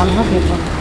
Anna Hebron.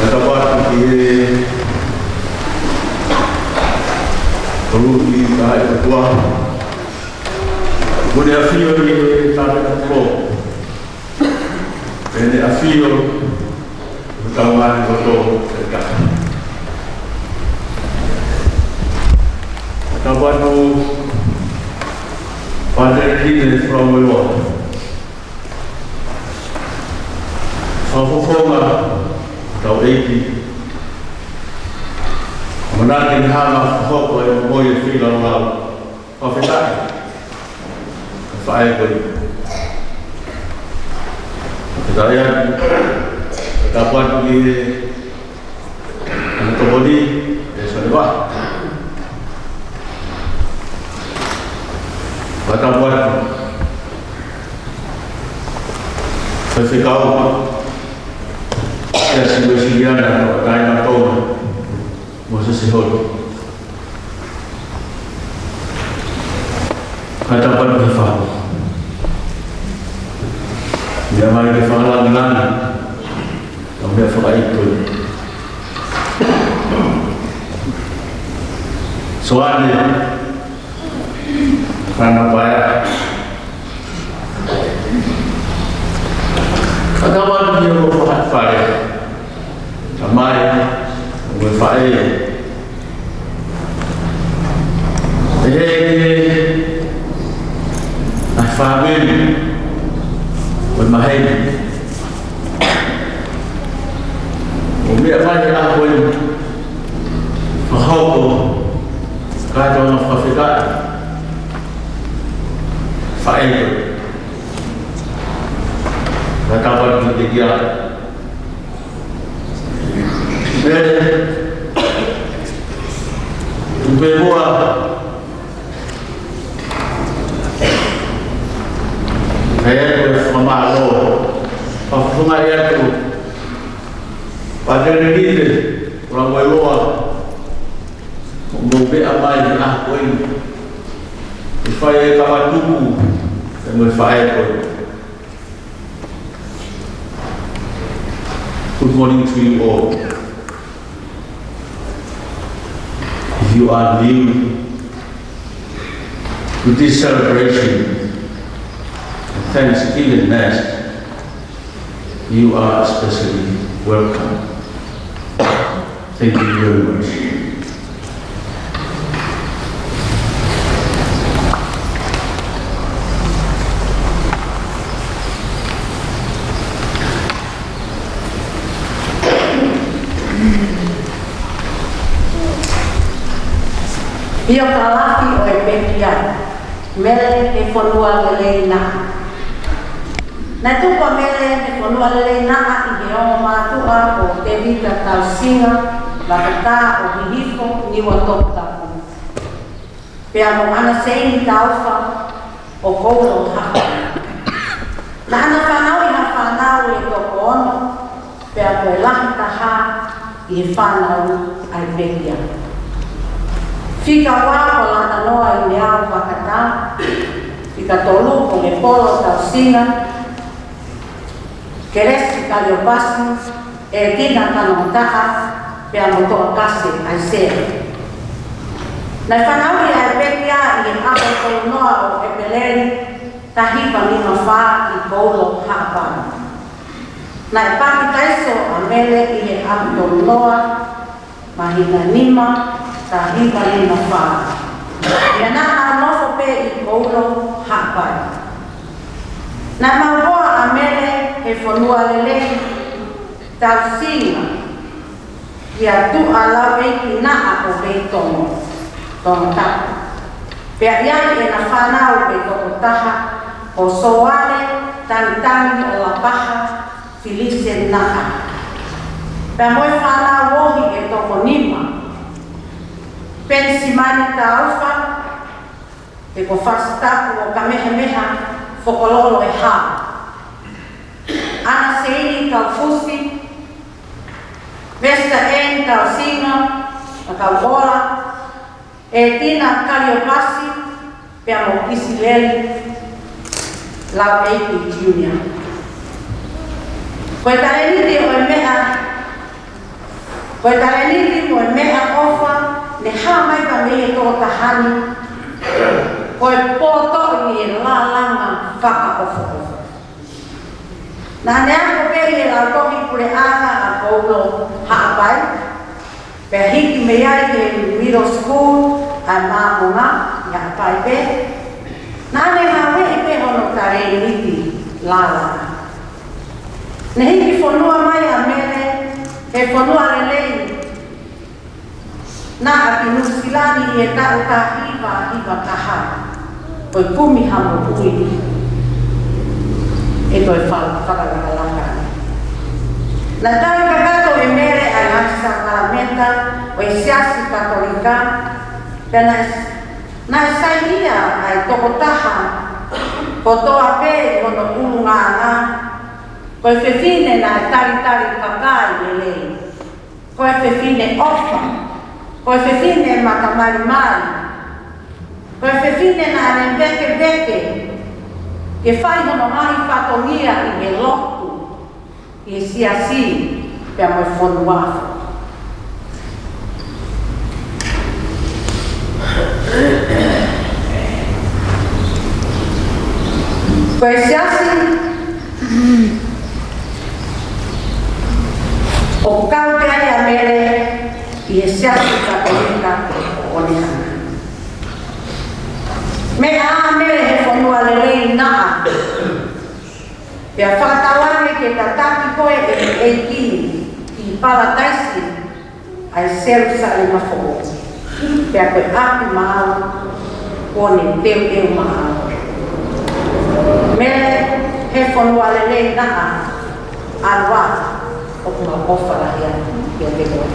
Natapat di Rugi kahit ketua Bude afio di Tata Pro Bene afio Berkawan Koto Dekat Natapat tu Pada ini from Wiwa Fafufonga Tau Eiki Menakin hama Foko yang moye Fila Lau Fafitai Fai Koi Kejayaan Dapat di Antobodi Desa Lewah Dapat Sesikau Ya sibu-sibuan dan kain atau Moses sihol Hadapan berfaham Dia mari berfaham lang Yang dia faham itu Soalnya Karena payah Hadapan dia berfaham payah Ramai berfaham Fahamin bermain Umiak banyak pun Fahau Kata Fafikat Fa'il Kata bertiga Berbuah Saya berfamalo, pengayat itu pada negeri orang luar membuat amal di akun, supaya kawan tubuh dan berfaedah. Good morning to you all. If you are new to this celebration. Thanksgiving Mass, you are especially welcome. Thank you very much. Ia kalaki o e pekia, mele e whanua lelei na. Na tupa mele e whanua lelei na i he o mātua o te vita tau singa, lakata o hihifo niwa topu tapu. Pea mo ana seini tauwha o kouro hapa. Na ana whanau i ha whanau e toko ono, pea koe lahi taha i he whanau ai pekia. Fika wā ko lana noa i me au wakata, fika tolu ko me polo tau singa, keresi kaliopasi, e tina kano taha, pea motoa kase ai sere. Nai whanau i ai pekia i hape tolu noa o epeleri, tahipa nima whā i koulo hapana. Nai paki taiso a mele i he hape tolu noa, mahina nima, tahipa nima whā. Ia nā nofo pe i koulo hapai. Nā mauroa a mele he whanua lele tau singa. Ia tu a lau eiki naa o vei tono, tono tapu. Pea iai e na whanau pe toko taha o soare tangi o la paha Felice naa. Pea moe whanau wohi e toko nima. Pensimani taufa, te ko whasitapu o kamehameha whokololo e hā. Ana seini tau fusi, Vesta en tau singa, a kau ola, e tina kaliopasi, pea mo kisileli, lau eiki junior. Koe tareniti o e mea, Koe tare nini mo e mea ofa, ne ha mai ka me e tō tahani, koe pōto ni e la langa whaka ofa ofa. Nā nea ko pēhi e la tohi pure anga a koulo haapai, pēr hiki me ai ke middle school, a māmunga, i haapai pē. Nā ne ngā wehi pē hono tare niti la langa. Ne hiki whanua mai a mere, he whanua lelei. Nā a ki nusilani i e tau ka hiva kaha. Oi pumi hamo ui. E toi whakalalaka. Nā tau kakato e mere ai hasa kalamenta o e siasi katolika. Pena nā e sai ia ai toko taha. Ko toa pē hono ulunga ngā. Koe whewhine nā tari kakai lelei. Koe whewhine ofa. Koe whewhine matamari mari. Koe whewhine nā rembeke. Ke whai hono mahi whatongia i he lotu. I he siasi pia moe whonu wafu. Koe siasi o kau te ai a mere i e siasi katolika o onihana. Me a mere he whanua lelei naa. Pea whakatawane ke tataki koe e ki Parataisi ai Jerusalem mafo. Pea koe api mau kone teu mau. Mere he whanua lelei naa alwa. O kuma ofa la ia te koe.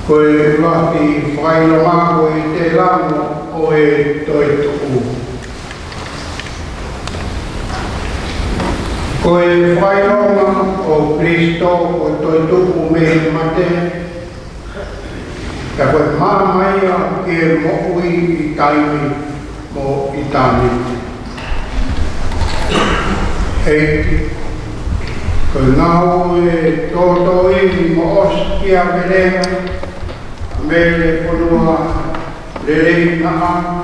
Koe lati whainoma koe te lango o e toi tuku. Koe whainoma o Kristo o toi tuku me mate. Ka koe māmaia ke mo'ui I taimi mo I tani. Hei, koe ngau e tōtoi mo oskia verenga. Mele ponua lelei naa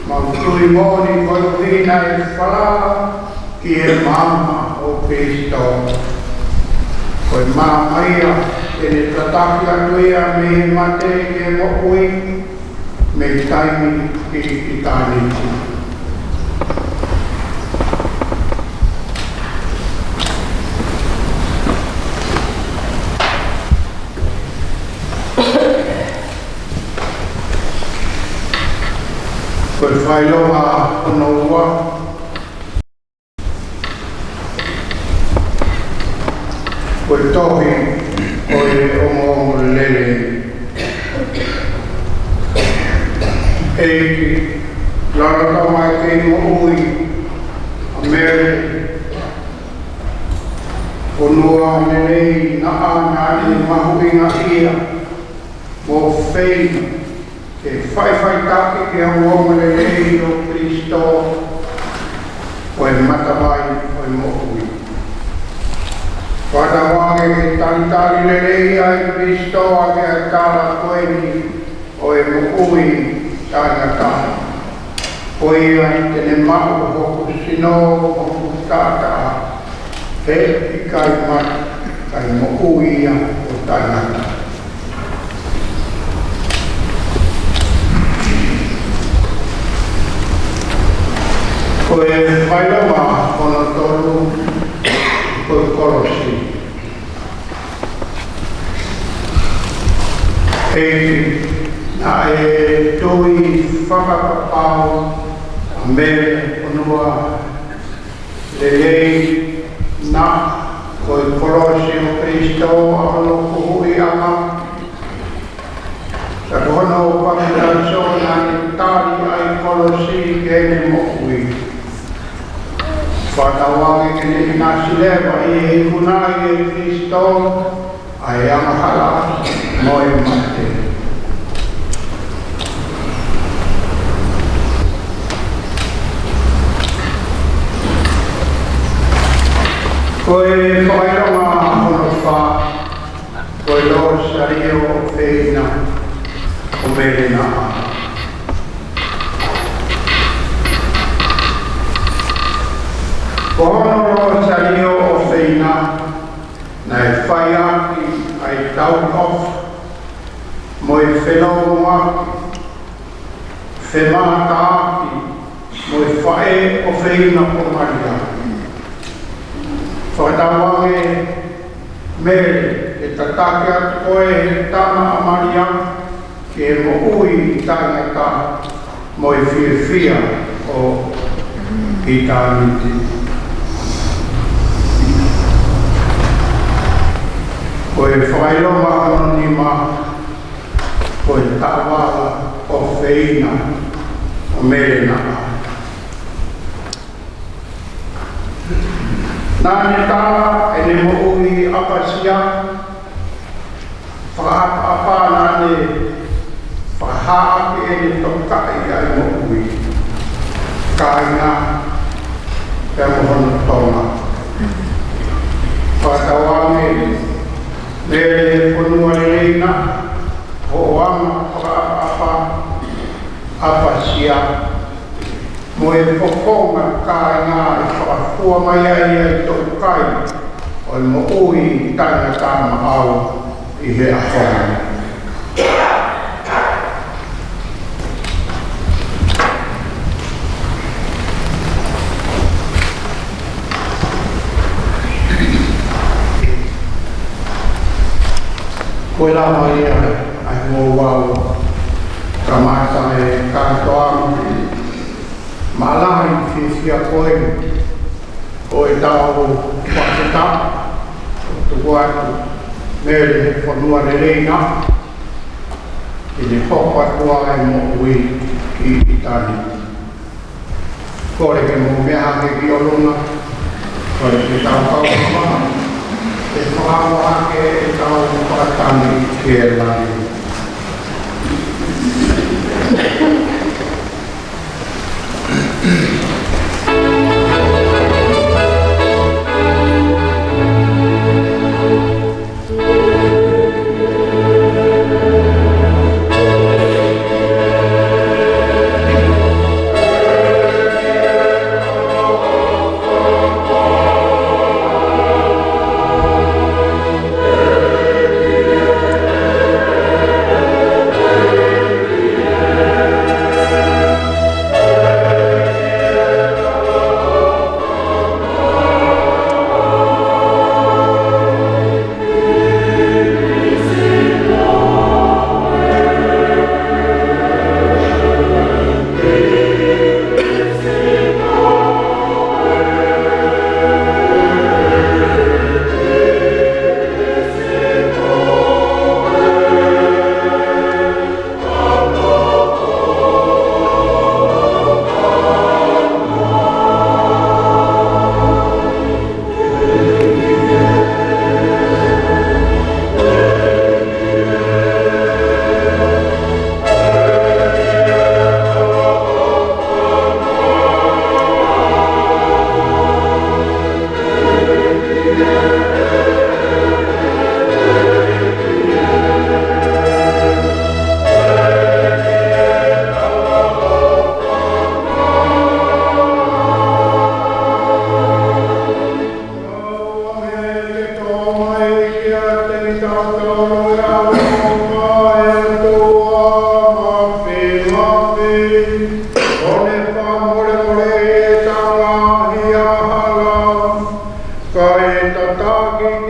mautui moni koe hina e whala ki e mama o Kristo. Koe mamaia e ne tataki atuia me mate ke mo'ui me taimi ki tāniti. Koe whailoha ono ua. Koe tohi koe omo lele. Eiki lalata mai kei mo ui a mere. Onua lelei naa nani mahuinga ia mo feina. Ke whai taki ke hauonga lelei o Kristo o e matawai o e mo'ui. wange tantari lelei ai Kristo ake ai tala koeni o e mukui tāngata. Koi ai tene mahu hoku sino hoku tāta he i kai mai kai mukui ia o tāngata. Koe whailama kono tolu koe korosi. Na e tui whakakapau a mere onua lelei na koe korosi o Kristo a ono kuhui ama. Sa kono o pamiraso na ni tari ai korosi kene mokui. Whatawangi kene inasilewa i e kunai e Kristo ai amahala moi mate. Koe whaironga hono wha, koe lo sario o wheina o merena a. Kohono lo sario o wheina na e whai aki ai tau of mo e whenau aki, whemata aki mo e whae o wheina o maria. Whakatawange mere e tatake atu koe he tama a maria ke mo ui tangata mo e whiawhia o i tāmiti. Koe whailoma anonima, koe tāwala o wheina o merena. Nāne tāla e ne mo ui apasia, whaapa nāne whahaape e ne tokai ai mo ui. Kāinga, te mohono tōna. Whatawange, Nere ponua reina, o ama whaapa apasia. Mo e pokonga kāinga e whakafua mai ai ai tō kai, o e mo ui taina tāma au i he ahonga. Koe la mai ai mo wau ka mata e kātoa malahi whiwhia koe o e tau whaketa o tuku atu mere whanua re reina i ne hopa tua e mo ui ki Itali. Kore ke mo mea hake ki oluna kore ke tau kaukama e whakamoa ke e tau whakatani ki e lani.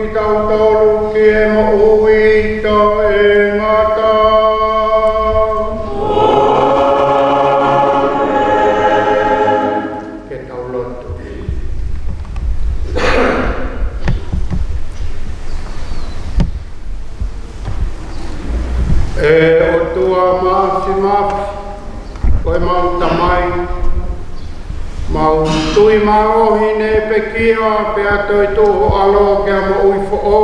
ki tau tolu ki e mo ui ta e ngata. Ke tau loto. E o tua maasi maasi, koe mau tamai, mau tui marohi ne pe kia pe atoi toho alo kia mo ui fo'o,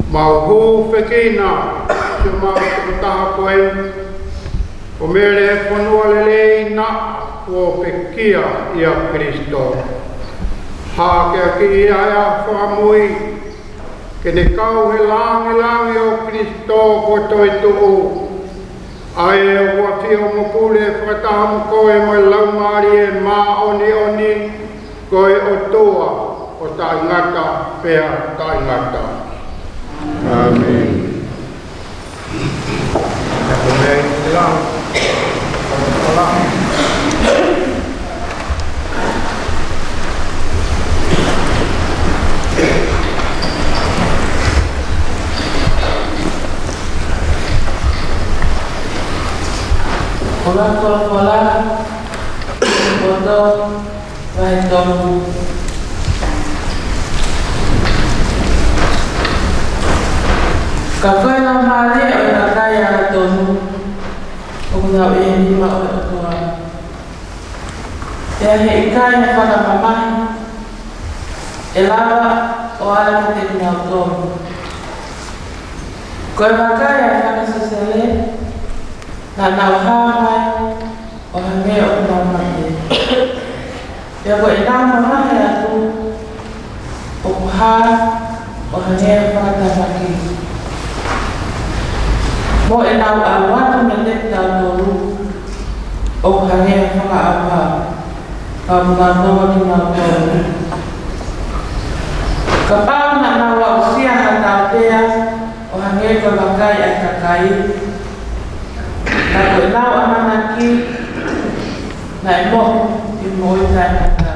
mau hu whekina ki mau tukataha koe, o mere e whanua lelei na o pe kia ia Kristo. Ha kia ki ia ia whamui, ke ne kau he langi o Kristo ko toi tuhu. Ai e ua whio mo pule whakataha mo koe mo laumari e mā oni koe o toa o ta ingata pēa ta ingata. Amen. Amen. Pola, bodo, vai tonu. Kakoe na mare o na kaya na tonu. O na e ni ma o toa. Te he ikai na whaka mamahi. E lava o ala te na tonu. Koe makaya whaka sasele. Na nau hawai o hange o mamate. Pea ko e nau mamahe atu o kuha o hange o whakatamaki. Mo e nau awatu me te tau toru o hange o whakaapa. Ka mga noa ki nau toru. Ka pao na nau au sia ha tau tea o hange ko wakai ai kakai. Na koe nau amanaki na e moho i moi tai naka.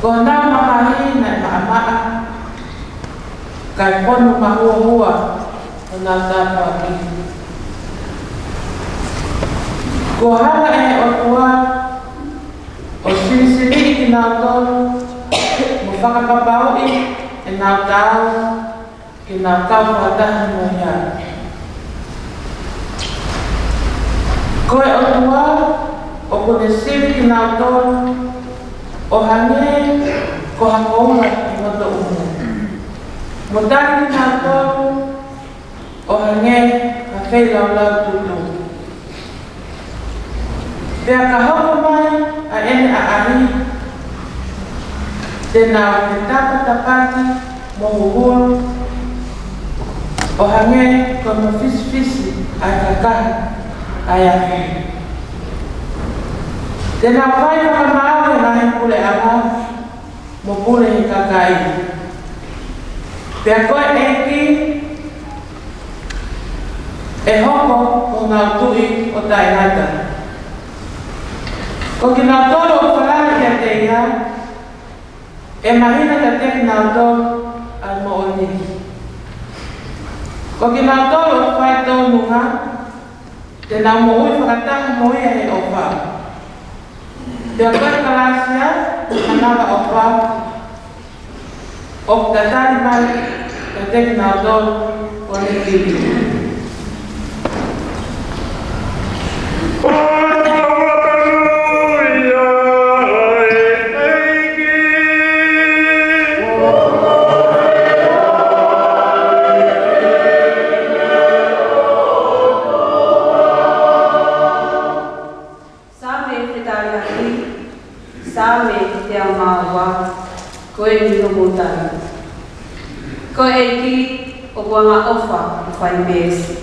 Ko nau mamahi na e maamaa kai ponu mahua o nā tāpaki. Ko hanga e o tua o sirisiri ki nā tonu mo whakapapau e nā tau ki nā tau whatahi mo hea. Koe o tua, o kone siri ki nā tonu, o hange ko hangoura ki moto umu. Mo tani ki nā tonu, o hange ka whei lau tutu. Pea ka hoko mai a ene a ahi, te nā te tapatapati mo uhuru, o hange ko mo fisi ai kakahi. Ai ahi. Tēnā whai whakamau e nahi pule ama, mo pule he kakai. Pea koe eki, e hoko o ngā tui o tai hata. Ko ki ngā toro o whalari kia te iha, e mahina ka teki ngā toro al mo o niki. Ko ki ngā toro o whai tonu ngā, te nā mo ui whakataha mo ia he o wha. Te a koe kalasia, hanawa o wha, o tatari mai, te teki nā tōru o ne kiri. Koe ni no motari. Koe e ki o wanga ofa o whai mesi.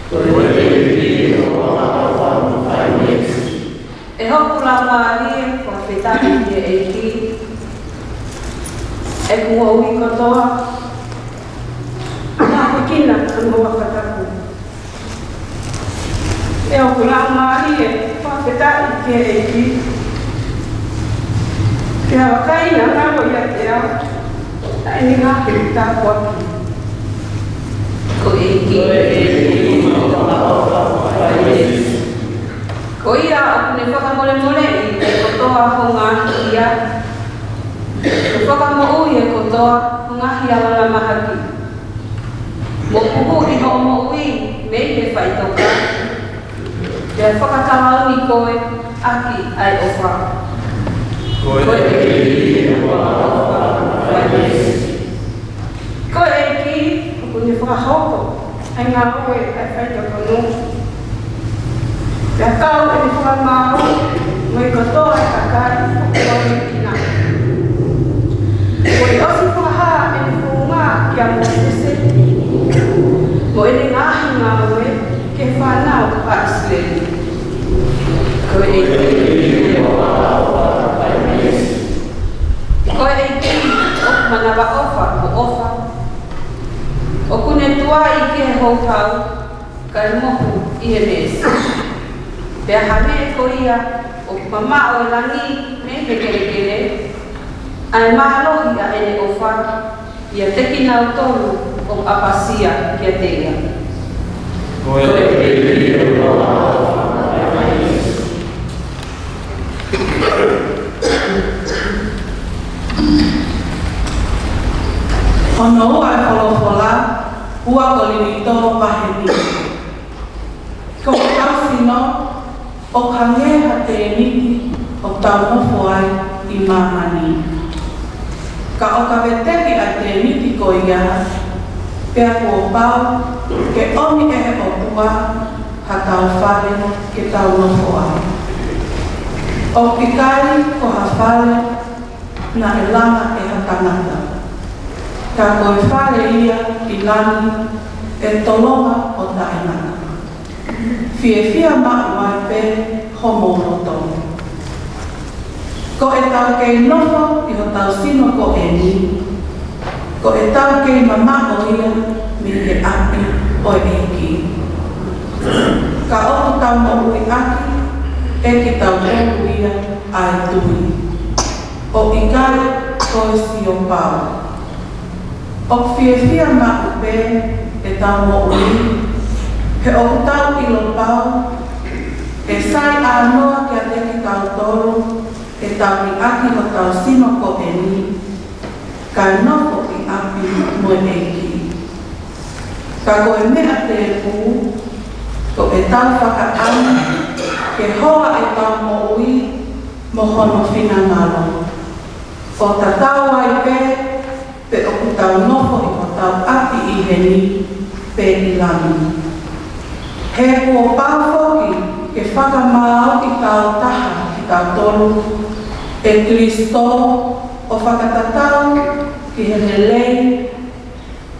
Koe e ki o wanga ofa o whai mesi. E hoku la maari o whetaki ki e ki. E kua ui kotoa. Nā kukina kanu wakataku. E hoku la maari o whetaki ki e ki. Pea wakai na ngā ko ia te au. Ta ini ngā ke tā waki. Ko eki. Ko ia o ne whakamole mole i e kotoa ho ngā hia. Ko whakamo ui e kotoa ho ngā hia wala mahaki. Mo puhu i ho mo ui me i e whaitoka. Pea whakatawa ui koe aki ai ofa. Ko eki. Ko eki. Ko ne whakahoko. Ai ngā oe ai whaitoka no. Pea kau e ni whakamau, mo i kotoa e kakai, o koi ina. Ko i osi whakaha e ni whunga ki a mo sese. Mo e ni ngahi ngā oe, ke whanau a Isleli. Ko e ki. Ko e ki, o manawa ofa, o ofa. O kune tua i ke he houkau, ka e mohu i he mesi. Pea hame e ko ia o mama o e langi me ke kere ai mahalohi a ene o wha ia teki nau tolu o apasia ki a teia. Ko e ki Ono ua e wholofola, ua ko limito paheni. Ko tau sino, o kangeha te niti o tau nofo ai i mamani. Ka o ka veteki a te niti ko ia, pea ko pau, ke oni e o tua, ha tau whare ke tau nofo ai. O pikari ko ha whare, na e lama e ha tangata. Ka ko e whare ia i lani, e tolonga o ta e nana. Fia maa mai pe homo roto. Ko e tau kei nofo i ho tau sino ko e ni. Ko e tau kei mama o ia mi ke api o e ki. Ka oku tau mo ui aki e ki tau tolu ia ai tui. O i kare ko e si o pau. O fia maa pe e tau mo ui. He o tau i lo pau, e sai a noa ki a teki tau toro, e tau i aki ho tau sino ko e ni, ka nofo i api mo e ki. Ka ko e mea te e pū, ko e tau whakaami, ke hoa e tau mo ui, mo hono whina ngalo. O ta tau ai pe o ku tau nofo i ho tau api i he ni, pe i lami. He kua pāwhoki ke whakamau ki tau taha ki tau tolu, e Kristo o whakatatau ki he lei,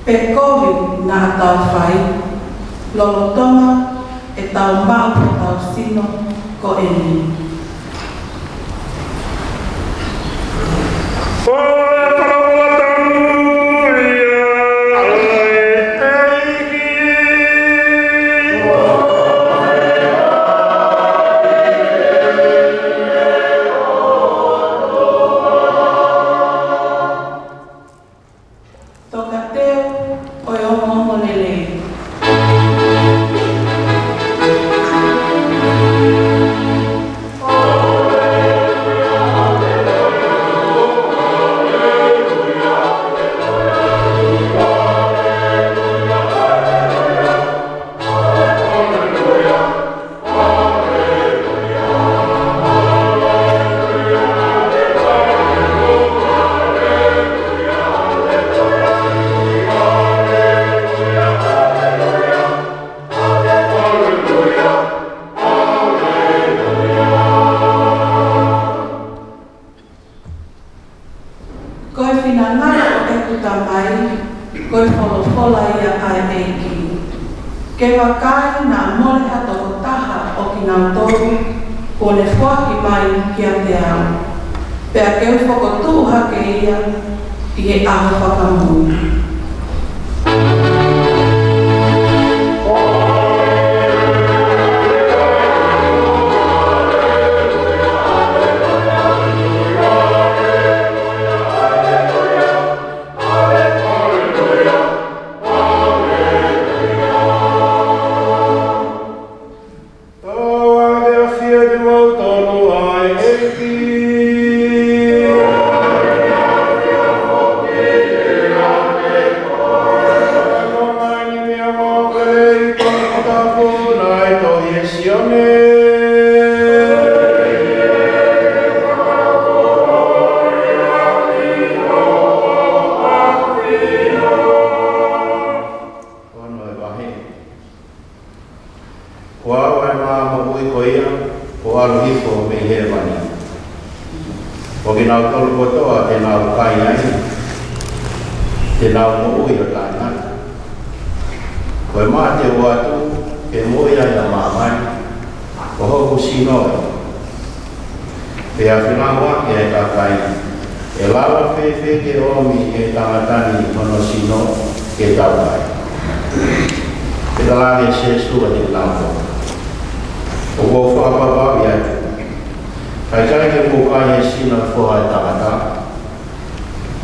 pe kovi nā tau whai, lolotonga e tau mau ko tau sino ko e ni. Ke wakai nā mole hatoko taha o ki ngā toru, ko ne whaki mai ki a te au. Pea ke whakotu hake ia i he aho whakamui. nau tolu kotoa, te nau kai ai, te nau mo ui o tāna. Koe maa te watu, ke moi ai a mamai, ko hoku sinoi. Pea whinawa ke e kakai, e lawa whewhe ke omi e tangatani hono sino ke taukai. Ke talage se sua te lampo. O ko whakapapa i atu. Kai kai ke kukai e sino whoa e tangata,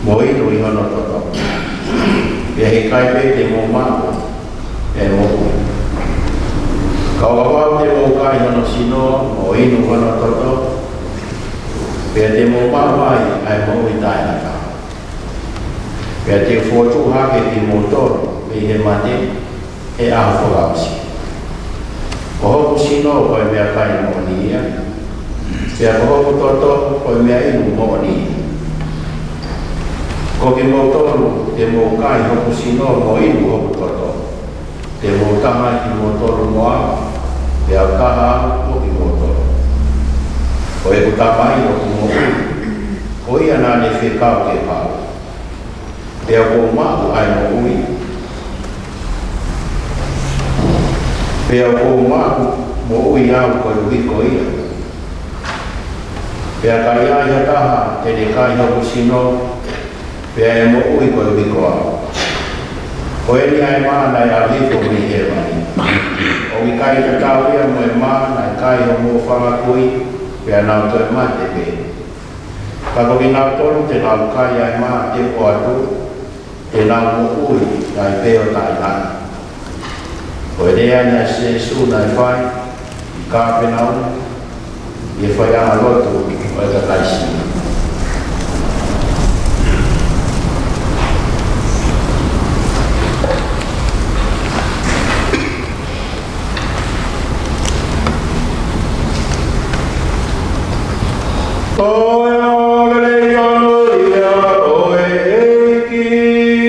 mo inu i hono toto. Pea he kai pe te mo mako, e mo ui. Kau kapau te mo kai hono sino, mo inu hono toto, pea te mo mawai ai mo ui taina ka. Pea te whotu hake ki mo toro, me he mate, e aho whakausi. Ko hoku sino koe mea kai mo ni ia, pea ko hoku toto koe mea inu mo ni. Ko ke mo toro, te mo kai hoku sino mo inu hoku toto. Te mo tama ki mo toro mo a, pea kaha o ki mo toro. Ko e kutamai o ku mo ui, ko ia nā ne whekau ke pao. Pea ko mau ai mo ui. Pea ko mau mo ui au ko ui ko ia. Pea kai ai taha te ne kai hoku sino, pea e mo ui ko ui ko au. Ko e ni ai maa nai a hiko mi he mani. O i kai te tau ia mo e maa nai kai ho mo whakakui, pea nau toi maa te pe. Ka koki nau tolu te nau kai ai maa te po atu, te nau mo ui nai peo tai nani. Ko e rea nia se su nai whai, i ka penau, i e whai anga lotu o e ka kaisi. Oe o le iono ia, oe eki.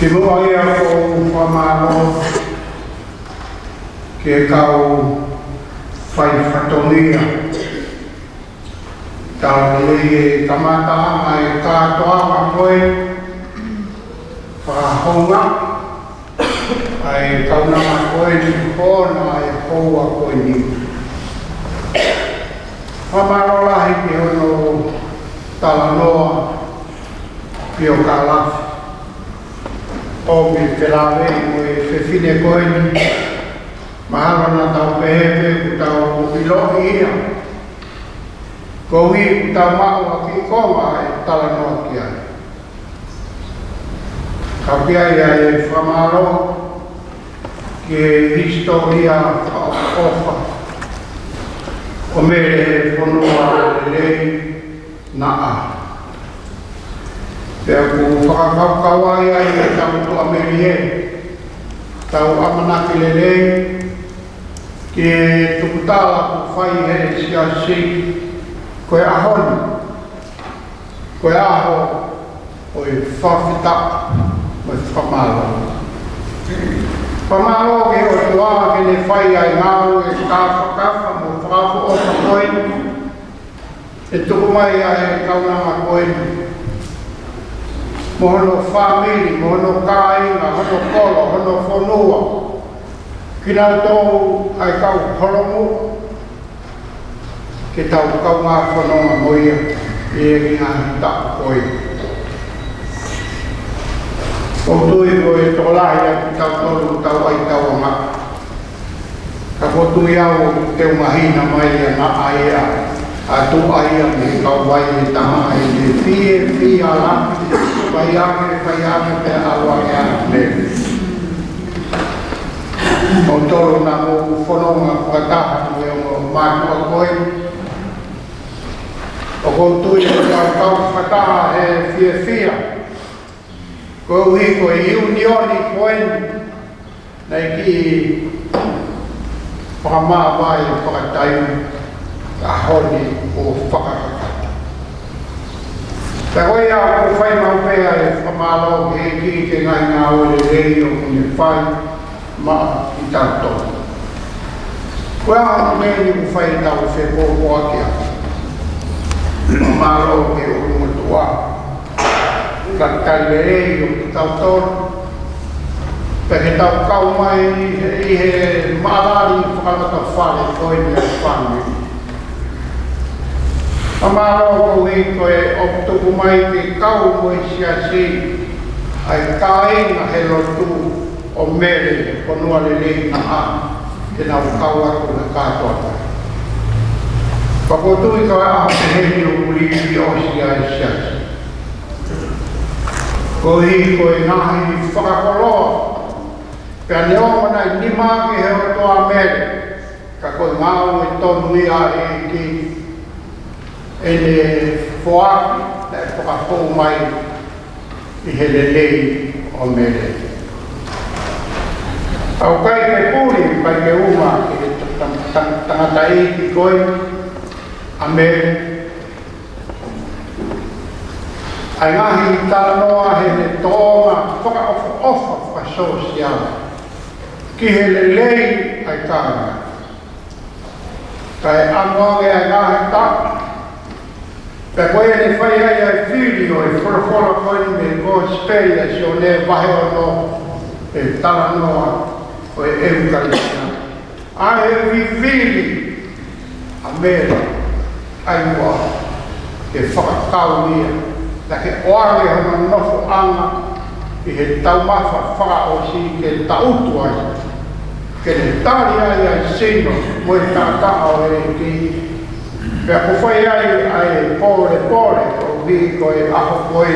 Ke mua ia ko whamaro ke kau whai whatongia. Tau lui e kamata ai kātoa wa koe whahonga ai kauna ma koe ni hōna ai hōa koe ni. Whamaro lahi ke hono talanoa pio ka lafi. O mi te lawe mo e whewhine koe ni, mahalo na tau pehepe ku tau pilohi ia. Ko hui ku tau mao a ki konga e tala noa ki ai. Ka pia ia e whamaro ki e historia ofa. O mere he whanua lei na a. Pea ku whakakaukawai ai e tau tu Amerie, tau amanaki lelei, ki e tukutala ku whai he sia si, koe ahoni, koe aho, o e whawhita, o e whamalo. Whamalo ke o tua ke ne whai ai ngau e kawhakafa mo whakafu o whakoe, e tukumai ai kaunama koe, mohono whamiri, mohono kāinga, hono kolo, hono whanua. Kina tō ai kau holomu, ke tau kau ngā whanonga moia. e ngā hita koi. O tui koi tolahi a ki tau tolu tau ai tau anga. Ka potu iau te umahina mai a na aia, a tu aia me kau wai e tama ai te fie ala, pai ake te awa e a me. O tolu na mo whanonga kukataha me o mātua koi. O kontui o kau kukataha he fia. Ko uhi ko i unioni koen nei ki whakamā vai o whakatayu a honi o whakakata. Ta koe a ko whai maupea e whakamālo he ki te ngai ngā ore rei o kune whai ma i tanto. Koe a meni ko whai tau whepo koakia. Whakamālo ke o rungatua. Kakalei o tau tonu. Peke tau kau mai i he maalari whakamata whare koe ni a whanui. Amaro ko i koe o tuku mai ke kau mo i siasi ai kāinga he lotu o mere o nua lelei na a te nau kau aku na kātoa. Pakotui koe a te heni o uri o siasi. Ko hi koe ngahi whakakoloa. Pea neo mana i nima ki he o toa mere. Ka koe ngāu e tonu ia e ki e ne whoaki na e whakapou mai i he lelei o mere. Au kai ke pūri kai ke uma ki he tangata i ki koe a mere. Ai ngahi tānoa he ne tōnga whakaofa whakasosiala. Ki he lelei ai kāna. Kai angoange ai ngahi tāna. Pea koe ne whai ai whiri o e whorowhora koe me ko speria si o ne wahe o no e tānoa o e eukarisia. Ai he whiri a mera ai mua e whakakau nia. Na ke oare hana nofo anga i he taumawha wha o si ke tautu ai. Ke ne tari ai ai sino mo e tātaa o e ki. Pea ko whai ai pore o vi ko e aho koe.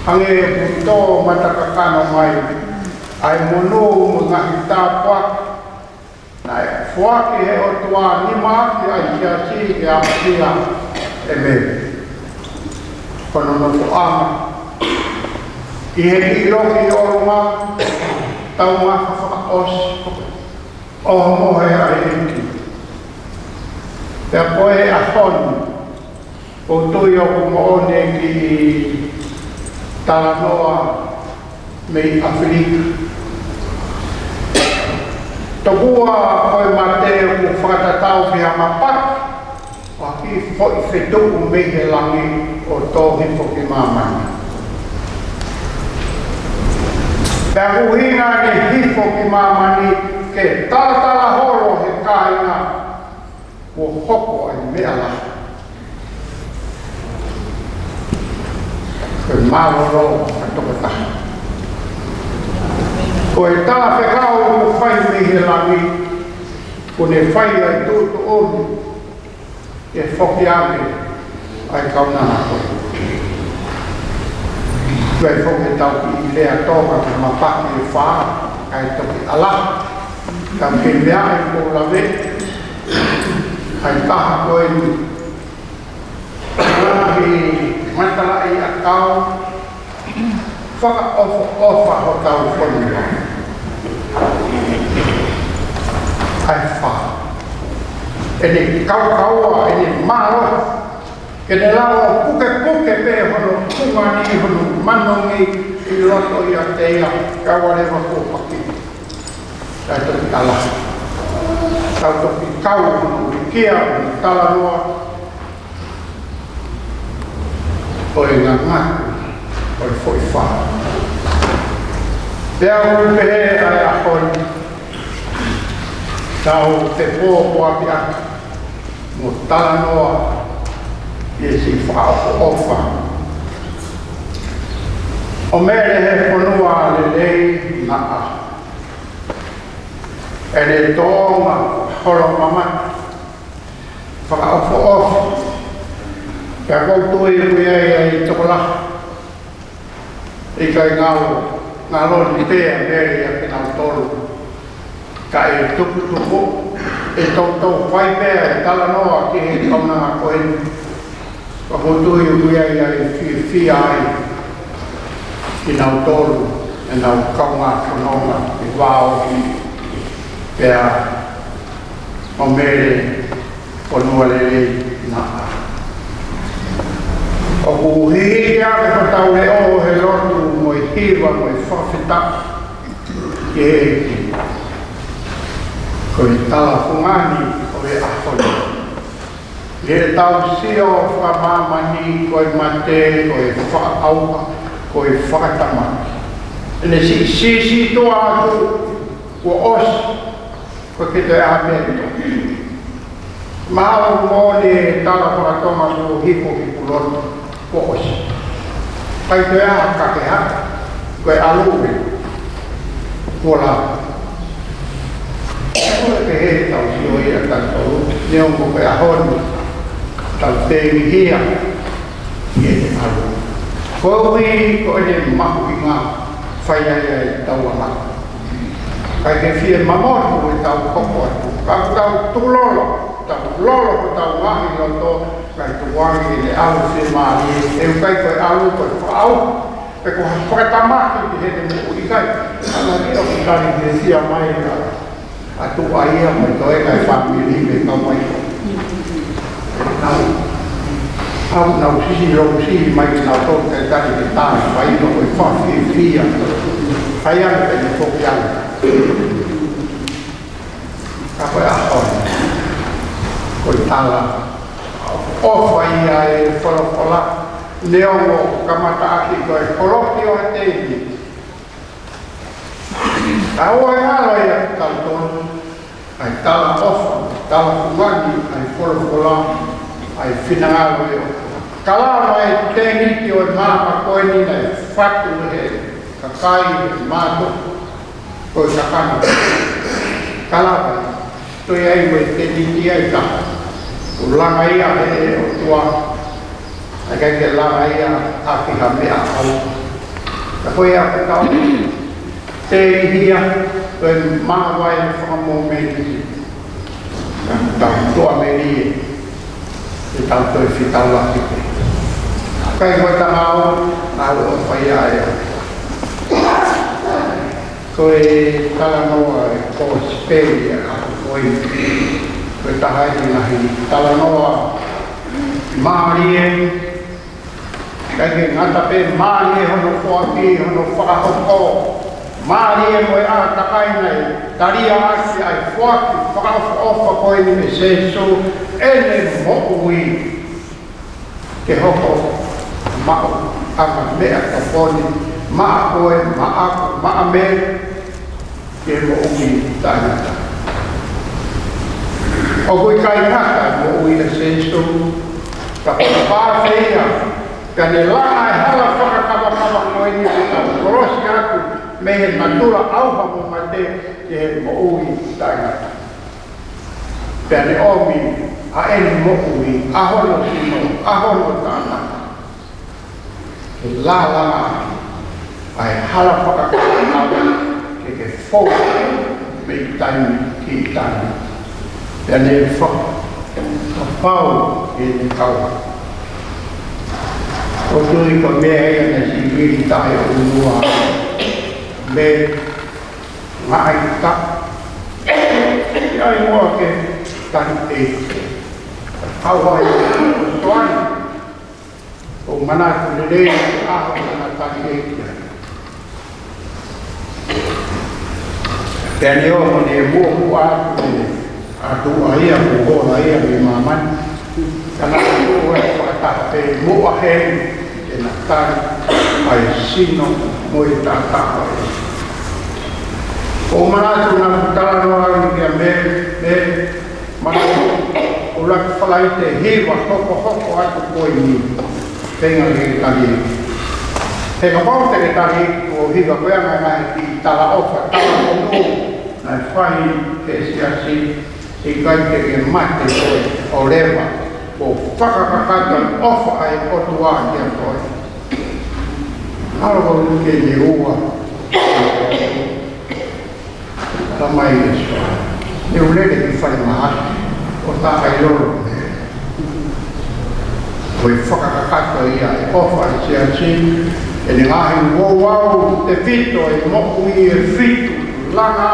Hange e puto matakakano mai. Ai mono mo ngahi tāpua. Na e whuaki he o tua ni maaki ai kia si ke amatia e mea. Kono no ko ama i he ki loki o runga tau maka whakaos o mohe ai eki. Pea koe a honu o tui o kumoone ki Talanoa me i Afrika. Tokua koe mateo ku whakatatau ki hama paki. Waki fo i whetuku me he langi o tō hifo ki māmani. Pea kuhina ni hifo ki māmani ke talatala horo he kāinga o hoko ai mea lahi. Koe māworo a tokataha. Koe tala whekau o whai me he langi ko ne whai ai tūtu onu e whoki ame ai kaunana koe. Koe whoki tau ki i lea tōka ki mapaki e whaa, kai toki ala, ka ke mea e kou lawe, ai taha koe ni. Ki matala i a kau, whaka ofa ho tau whanua. Ai whaa. Ene kau ene maro ene lao puke pe hono kumani hono manongi i roto i ateia kaware wako paki tai toki ala tau toki kau hono i kia tala noa o e ngangatu o e foi wha pea upehe ai ahoni tau te pō api aka mo Talanoa e si whaofa. O mere he whanua le lei naa. E le tōma horo mama. Whaofa. Pea koutu i kuia i tokola. I kai ngalo ni pēa meri a kina tolu. Ka e tupu. E tau whai pēa e tala noa ki he kaunanga koe. Ka koutu i kuia i fia ai. Ki nau tolu. E nau kaunga whanonga. I wao. Pea o mere onua lele naa. O kuhihi kia me whatau le o he lotu mo i hiwa mo i whawhita ki he eki. Ko i tala whungani o e ahoni. Le tau sio whamamani ko i mate, ko i whaauka, ko i whakatamaki. E le si toa atu o osi ko ki te ahmento. Mahau mo le tala whakatonga o hipo lotu. Pos, kai te aha kakea, koe aluwe, kola. Koe te he tau sio ia tātou, neongo koe ahonu, tau tēmi hia, i e te alu. Koe ui, koe ne mahu i ngā, whaiaia e tau ana. Kai te whie mamotu e tau koko atu, kau tau tūlolo, tau lolo ko tau ngahi loto, kai tu wangi le alu se mahi, e ukai koe alu koe whaau, e ko whakatamaki ki he te muku i kai. Ana rio ki kari te sia mai a tu aia mai toi kai whamiri me kau mai ko. Nau sisi rau sisi mai ki nau tō kai kari te tāi, wai no koe whawhi whia, hai ana kai ni whoki ana. Ka koe ahoi, koe tala, ofa ia e wholofola, neongo kamata aki koe holoki o he teini. Ka hoa e ngalo ia tau tonu, ai tala ofa, tala kumani, ai wholofola, ai whinangalo e ofa. Kalama e teini ki o e māma koe ni nei whatu he kakai e mātu, koe kakana. Kalama, toi ai me teini ki ai kaka. O langa ia he o tua, a kai ke langa ia a ki ha mea au. Ka koe a ka tau, te ihia, koe maa wai le whakamo meni. Ka tau toa meni e, e tau toi whitau laki te. Kai koe tanga au, nā ua whai a ea. Koe tala noa e koe speri a koe koe tahai ni nahi tala noa maari e kai ke ngata pe maari e hono whaki, hono whakahoko maari e moe a takai nei taria asi ai whaki whakahoko koe ni me sesu ene mo'ui ke hoko ma'u anga mea ka poni ma'a koe, ma'a me ke mo'ui tainata. O koe kai kaka mo ui e sensu, ka kona pārwhea, ka ne langa e hala whakakawa koe ni a korosi aku, me he matura auha mo mate ke he mo ui tainata. Pea ne omi a eni mo ui, ahono sino, ahono tānata. Ke la langa ai hala whakakawa ke fōu me i taini ki i taini. Pea ne whapau e ne kaua. O tui ka mea ea na si wiri tae o unua me ngai ta. I ai mua ke tani e. Hawa i o soani. O manatu le rei aho na tani e kia. Pea ne o mo ne mua mua atu ne. Atu aia kuhora ia mi mamani. Kana atu e whakatape mua hei e na tari ai sino mo i tātapa e. O manatu na putara noa i kia me manatu o urak falai te hewa hoko atu koi ni tenga le tali he ka pau te tali o higa koea ngai ki tala ofa tala ono na whai ke siasi i kai te ke mate koi o lewa o whakakakata ofa ai otua kia koi Haro ke ni ua Tamai Yesu ni ulele ki whare maha o tā kai loro Koe whakakakata ia e ofa i siasi e ni ngahi wau te fito e moku i e fitu langa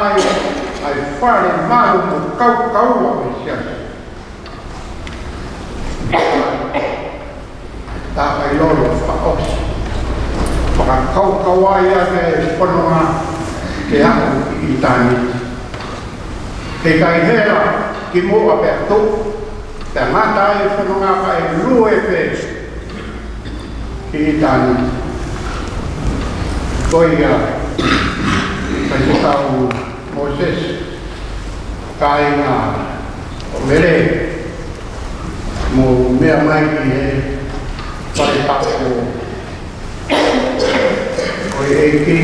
ai whare mahu mo kaua i siasi Tā kai loro whaosi Whakakau ia te whanonga ke aku i tāni. Ke kai hera ki mua pe atu, te ngata e whanonga ka e lue pe ki i tāni. Koi ia, kai te tau Moses, kai ngā o mere, mo mea mai ki he pare tako Oi eki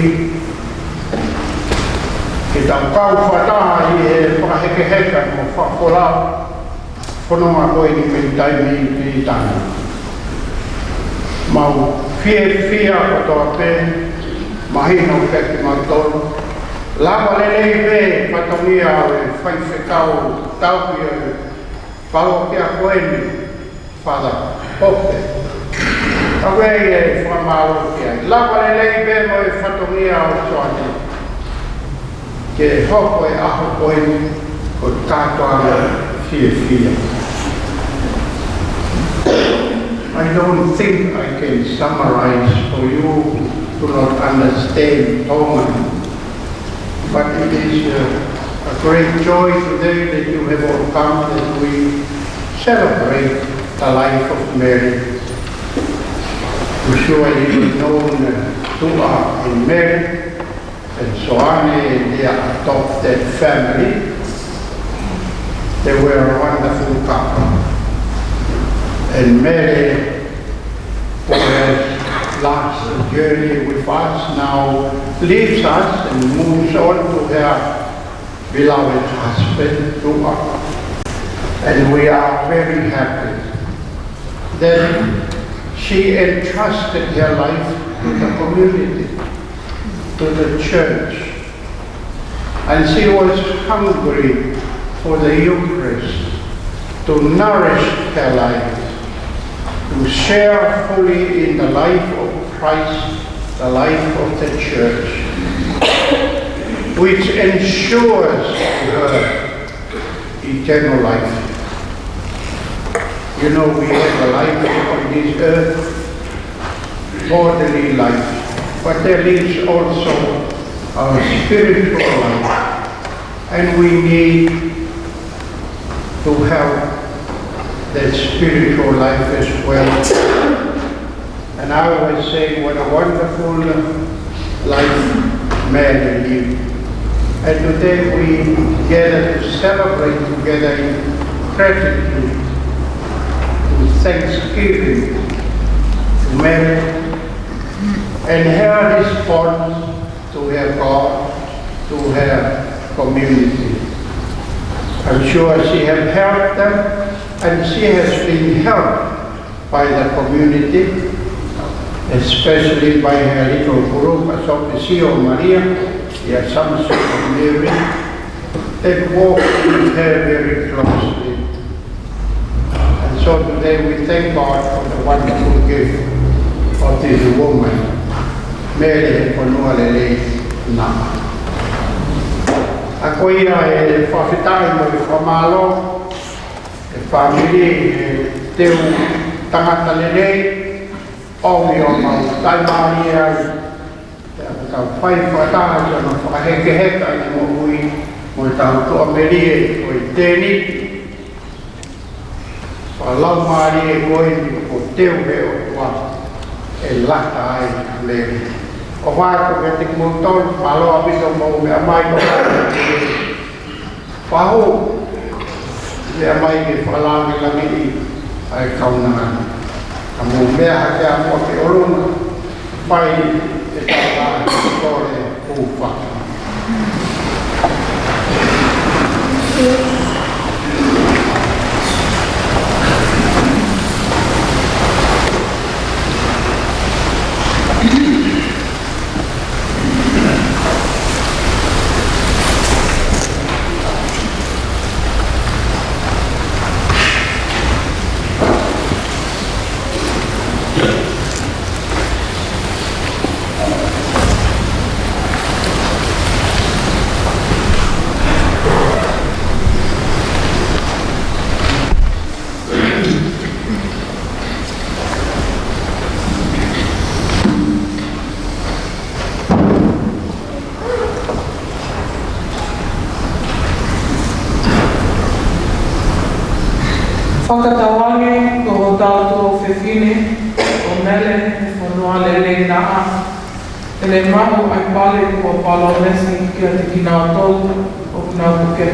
ki tau kau whataha i he whakaheke mo whakolau whanonga koe ni me taimi i tanga. Mau whia katoa pē, mahina o pēki mātoro, lava lelei pē patongia o e whaiwhekau taupi o whalokia koe ni whada pope. Awe e whamaro kia. Lapa lelei pe mo e whatongia o soani. Ke hoko e aho koe o tātoanga whia. I don't think I can summarize for you to not understand Tonga. But it is a great joy today that you have all come that we celebrate the life of Mary. Usually known Tua and Mary and Soane, their adopted family. They were a wonderful couple. And Mary, who has last journey with us, now leaves us and moves on to her beloved husband, Tua. And we are very happy that she entrusted her life to the community, to the church. And she was hungry for the Eucharist, to nourish her life, to share fully in the life of Christ, the life of the church, which ensures her eternal life. You know, we have a life on this earth, bodily life, but there is also our spiritual life, and we need to have that spiritual life as well. And I always say what a wonderful life man lived. And today we gather to celebrate together in gratitude, thanksgiving to Mary and her response to her God, to her community. I'm sure she has helped them and she has been helped by the community, especially by her little group, Associo Maria, the Assumption of Mary, that walked with her very closely. So today we thank God for the wonderful gift of this woman, Mary Ponua Lele Nama. Ako ia e whawhitai mo i whamalo, e whamiri e teu tangata lelei, omi o mau taimari ai, te tau whai whataha i ana whakaheke i mo hui, mo i tau toa merie o i tēniti. Walau mari e koe ni o teu he o tua e lata ai Mary. O whāko ke te kumoton, malo apiso mo me amai ko Pahu, le amai ke whalangi langi I ai kaunanga. Ka mo mea hake a mua ke orona, whai e tātai kore pūwhaka. Whakatawange ko o tātou whewhine o mele e whanua lele naa e le mahu ai pale ko o palonesi kia te kina o tolu o kuna puke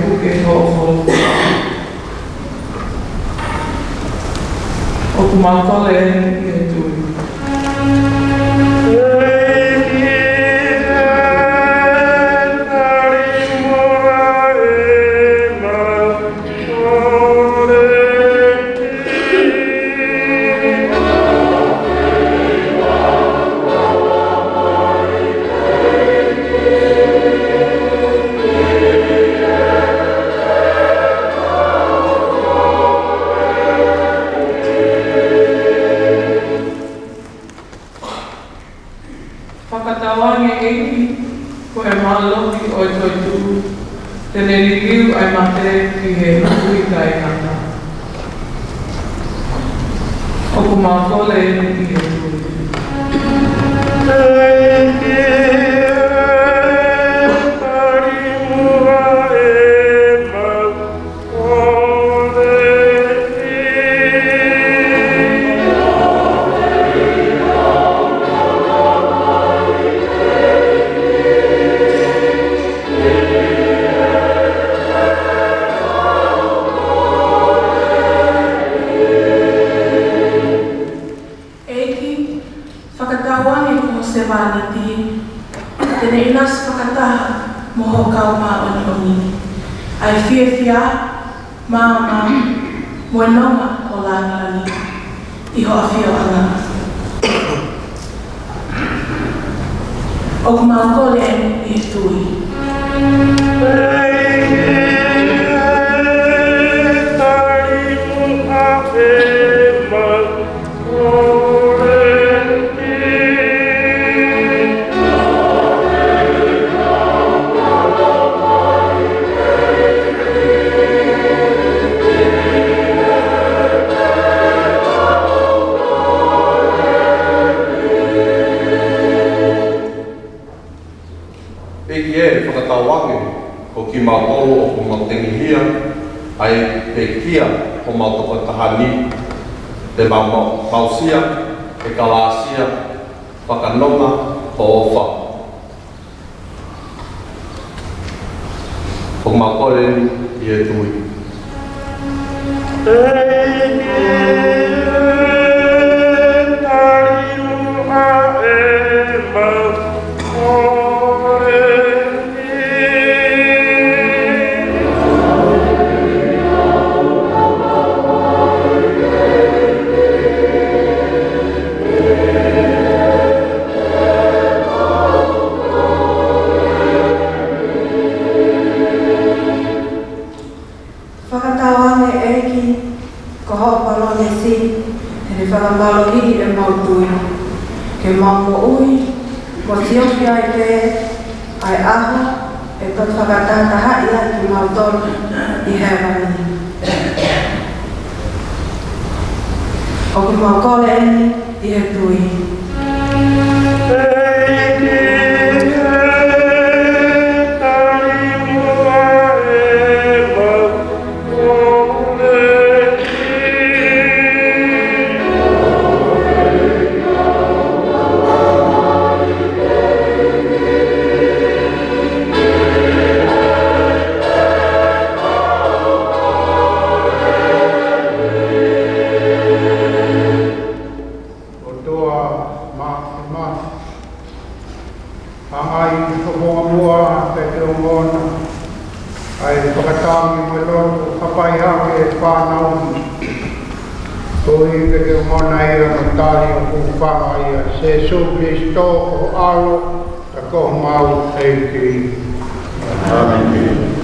ho o wholu. O kumakole i e tui. Whakatawange eiki ko e māloki o e toituru, tene ririu ai mate ki he hui kai kata. O ku mākole i he tui. Tene inas whakataha moho kau mā oni oni. Ai whiawhia mā moe nonga o langarani I ho a whio anga. O ku mākole I he tui. Ki mātoro o ku mautengihia ai te kia o mātoko tahani te mausia, te kalasia, whakanonga o ofa. O mākore I e tui. Ke mamo ui, mo sioki ai ke ai aho, e tot whakatata hai ai ki mautoro I hewani. O ku makole eni I he tui. toa ma ai mua te ngona ai whakatangi mo lo kapai hake whanau koi ke ngona ia matari o kuwhanga ia se Kristo ko alo ta ko mau e ki Amen.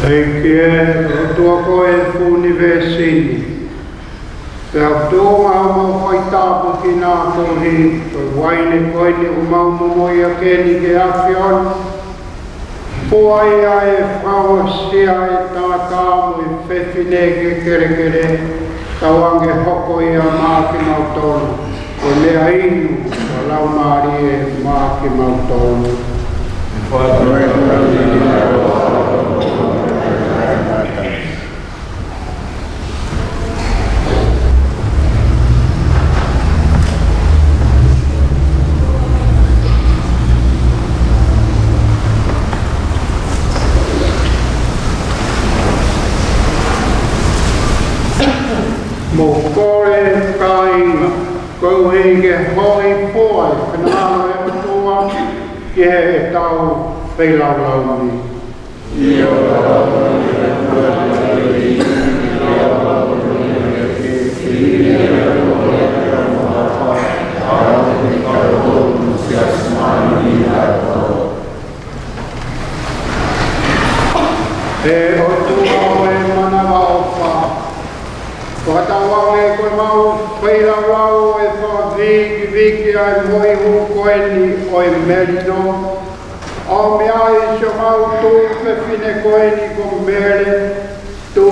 Eike tua koe funi vesini. Pea tōma mau whai tāpu ki nā tohi, koe waine koe ni o mau momoi a keni ke awhion. Poai a e whaua sia e tātā mo i whewhine ke kere kere, tawange hoko i a māki mau tonu. Ko lea inu, o lau maari e māki mau tonu. Mo kore kainga, kou henge hoi poai, kanaro e atua, ki he e tau peilau ni. Io e o tua e manawa o wha. Whakatawange koe mau whaira wau e wha viki ai moi huko eni o e merino. O mea i sio mau tu whine koe ni ko mere tu.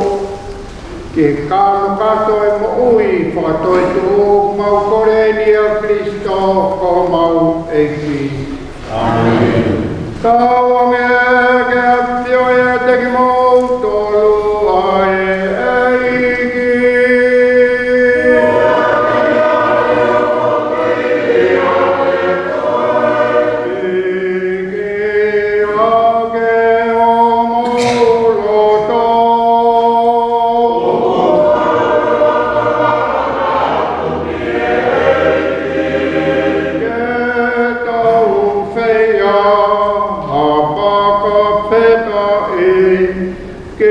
Ke kāno kato e mo ui whakatoi tu mau kore ni a Kristo ko mau e ki. Amen. Tawange ke apio e te ki mau tolu ai e ki. Que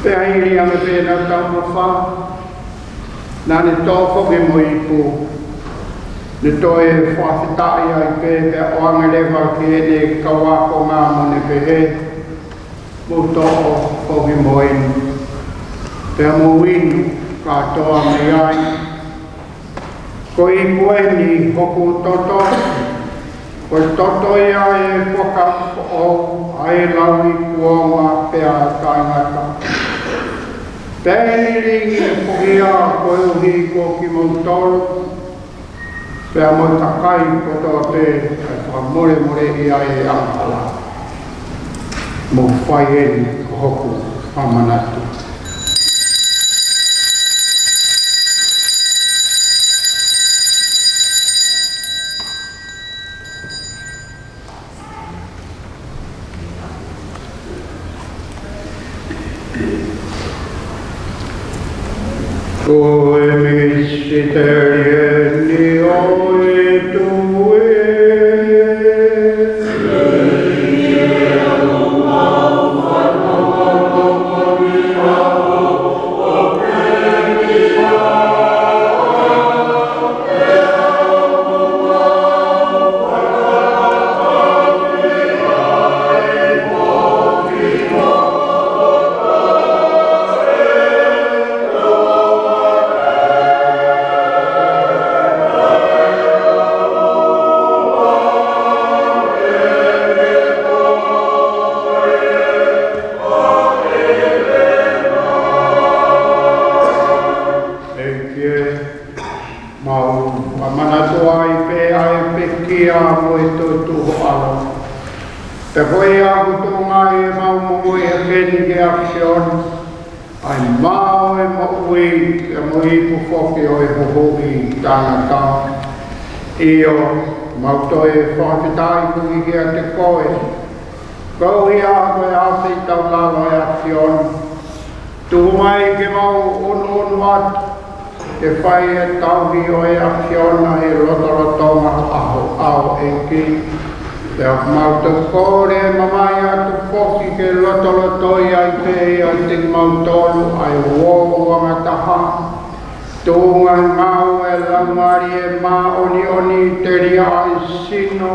pe ai ria me pe na ta mo fa na ni to fo ke mo i pu ni to e fa ta ia i pe pe o anga le va ke ne ka wa ko ma mo ne pe he mo to fo ke mo i pe mo win ka to me ai ko i pu ni ko ku to ko toto ia e poka o ai lawi kuonga pe a kaingata. Pēni ringi e pohia ko e uhi ko ki mautoro pe a mo takai ko toa pe e whamore ia e ampala. Mo whai eni ko hoku whamanatu. Ko e misiterie ni o e tue. Te koe aku tōnga e mau mui e keni ke action, ai mau e maui e mui pufoki o e hoho i tāngata. Io, mau to e whaakitai kuki kia te koe. Kau i a koe ati tau lalo e action. Tuhu mai ke mau unu at, ke whai e tauhi o e action ai rotorotonga au e ki. Te mau te kore mamai atu foki ke lotolotoi ai pei ai te mautolu ai wō wangataha. Tūngai mau e langari e mā oni te ria ai sino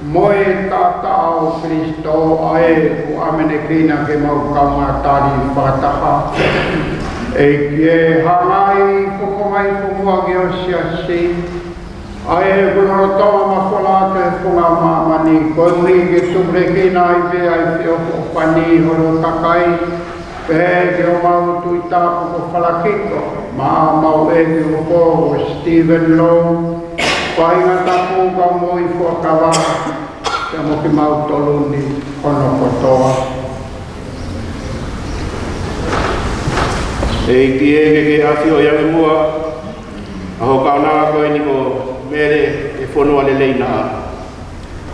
moe tata au Kristo ae ku amene kina ke mau kaumatari whakataha. E kie hangai pukongai pumua ki o siasi. Ai e kurotoa mawhalate whunga mamani, koe mui ke tumre kina i pe ai whio pani horo takai, pe ke o mau tui tāpu ko whalakiko, mau e ke o ko Stephen Lowe, whainga tapu ka mui whakawa, te mo ki mau toluni kono kotoa. E ki e ke awhio iange mua, aho kaunanga koe ni ko mere e whanua le leina a.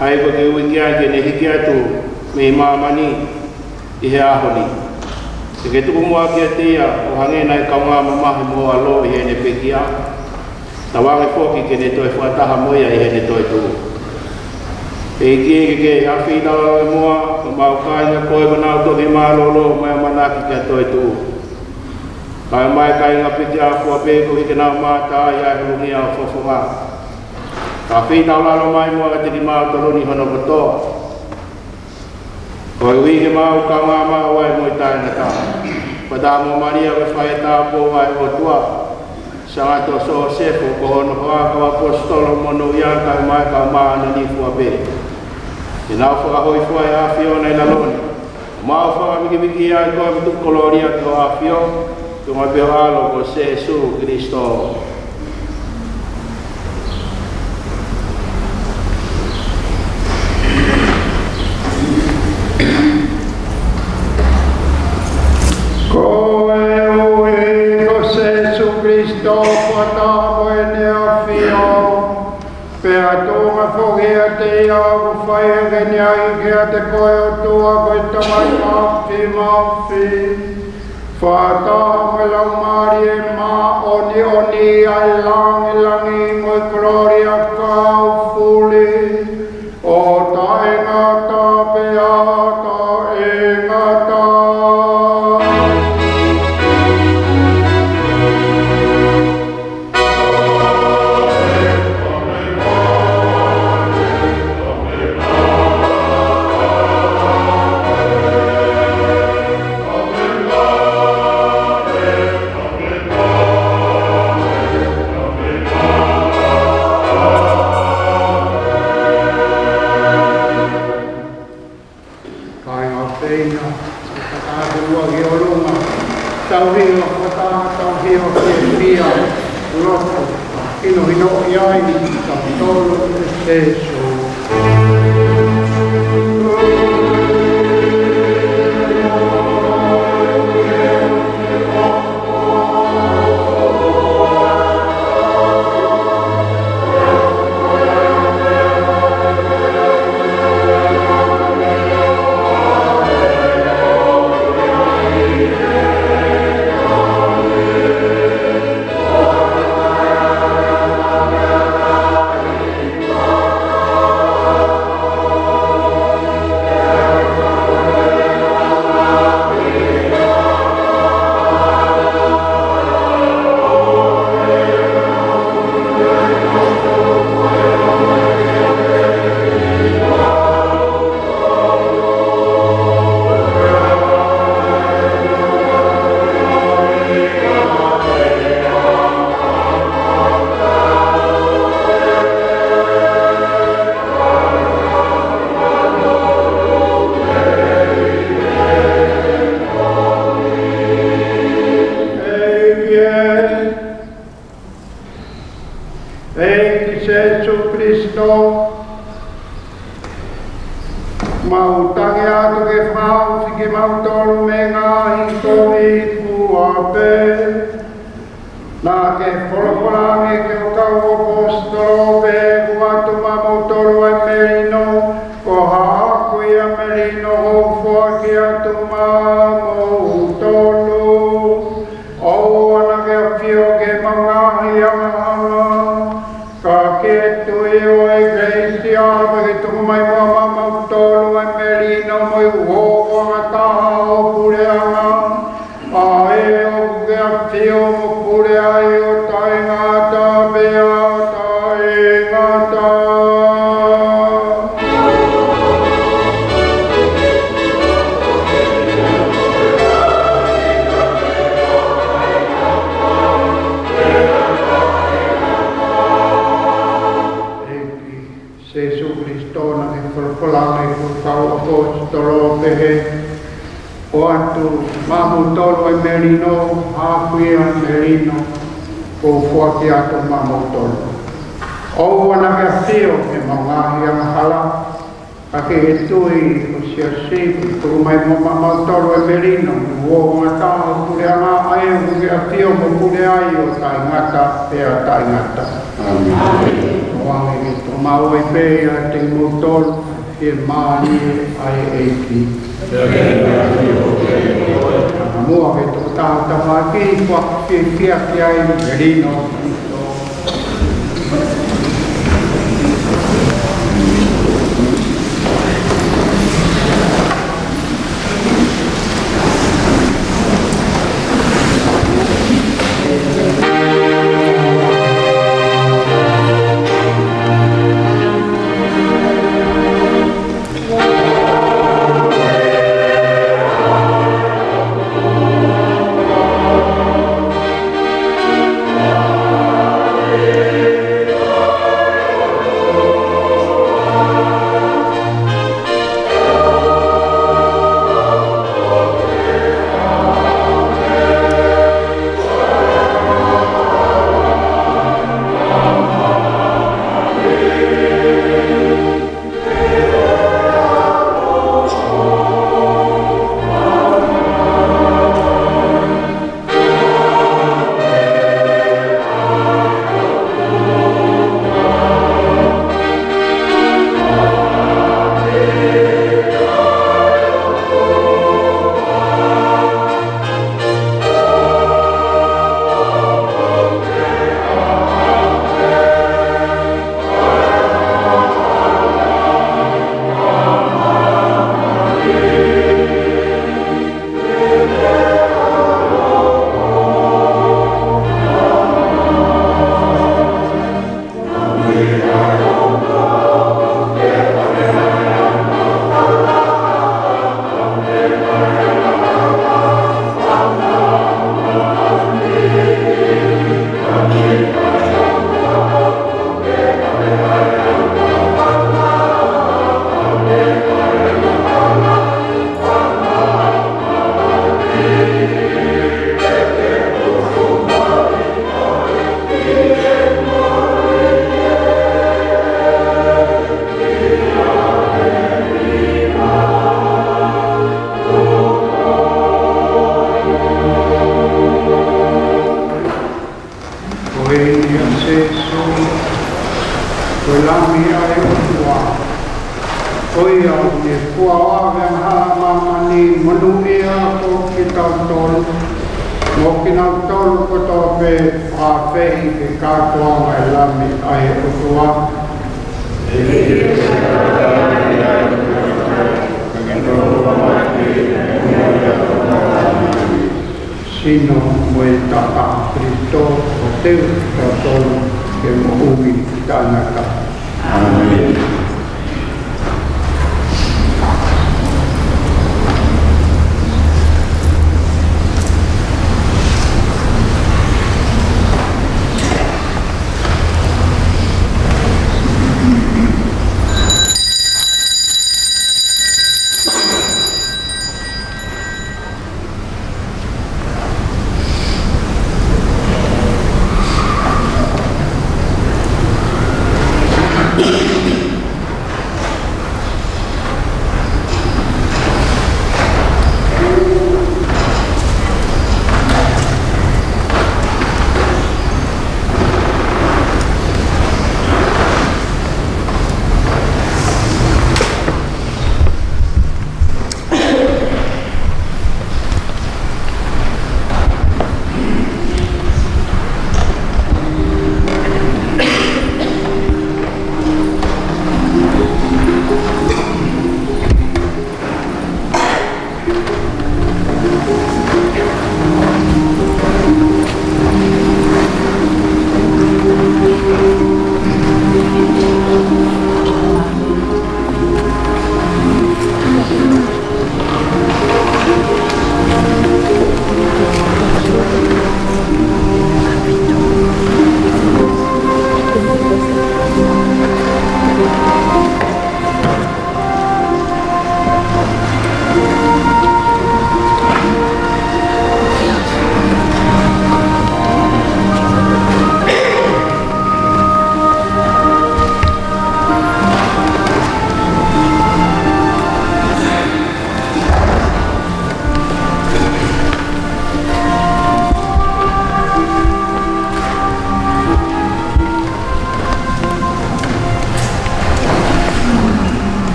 Hai ko ke ui kia ke ne hiki atu me mamani i he ahoni. Te ke tuku mua kia tia o hangena i kaunga mamahi mua lo i he ne pekia. Ta wange whoki ke ne toi whataha moia i he ne toi tu. E ki ke awhina e mua, o mau kainga koe manau toki maalolo mai manaki kia toi tu. Kai mai kai ngā piti a kua pēko hike nā mātā i ai hulungi a whawhunga. Ka whitau lalo mai mua ka tiki māu toroni hono kotoa. Koi ui ke māu ka ngā māu ai moi tāi na tā. Pada mo Maria we whae tā pō ai o tua. Sanga to so sefo ko hono hoa ka apostolo mono ia kai mai ka māna ni fua pē. I nau whakahoi fua e a whiona i laloni. Māu whakamiki ai koe mitu koloria ki o a whio. Tunga peo alo ko Jesu Kristo. Koe ui ko Jesu Kristo pata moene a whio. Pea tōnga whokia te iau whai ageni ai kia te koe o tua koe tamai mawhi. Whata me lau mari e mā oni ai langi moi gloria kau fuli. O ta e ngata pe a ta e ngata. kata dua geoloma tau rio kata tau rio pia loto ino hino iai tau tolo eso lami ai o tua. Oi au te kua awe maha mamani manu ia ko ki tau tolu. Mo ki nau tolu ko tō pe whawhehi ke kātua mai lami ai o tua. Sino mo e tata Kristo o teu tau tolu ke mo ui tānaka. Amen.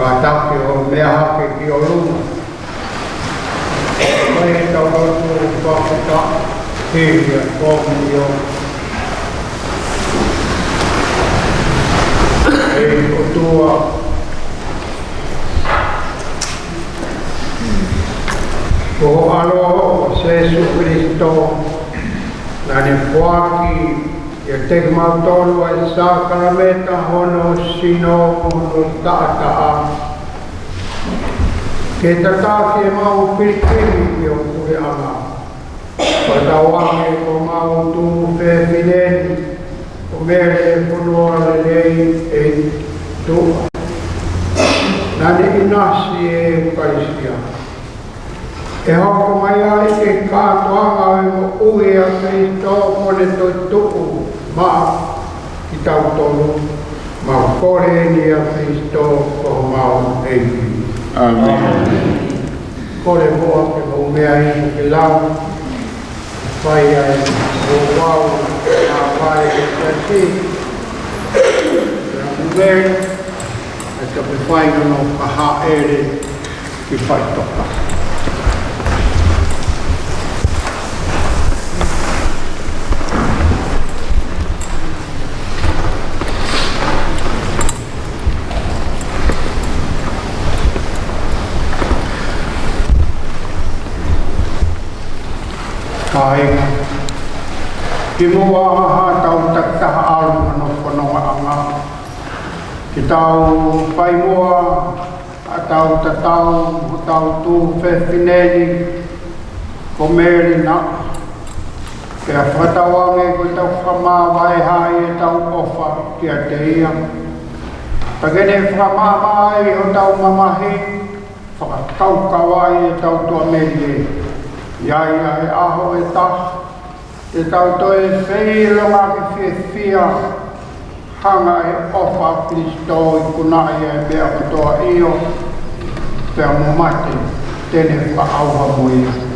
Kataki o mea hake ki o luma. Mai tau rotu whakata hiria kōmi o. Ei o tua. Ko alo o Jesu Kristo na ni whaki e te mautolu ai sakarameta hono sino hono tātaa. Ke tataki e mau pirikiri ki o kure anga. Patawange ko mau tu whewhineni o mere e whunua lelei e tua. Nani inasi e kaisia. E hoko mai ai ke kātoanga e mo ui a Kristo kone toi tuku maa ki tau tonu mau kore ni a Kristo ko mau eiki. Amen. Kore moa ke mo mea i ke lau whai ai o wau a whai e kasi e mea e ka pe whai no kaha ere ki whai toka. Kainga. Ki mua aha tau taktaha alu ano whanonga anga. Ki tau pai mua a tau tatau o tau tū whewhineni ko meri na. Kia whatawange ko tau whamawai hai e tau ofa kia te ia. Pagene whamawai o tau mamahi whakatau kawai e tau tua meri e. Iai ai aho e ta, e tau toi wheilonga ki whia hanga e ofa Kristo i kunai e mea katoa io, pea mo mate, tene wha auha moia.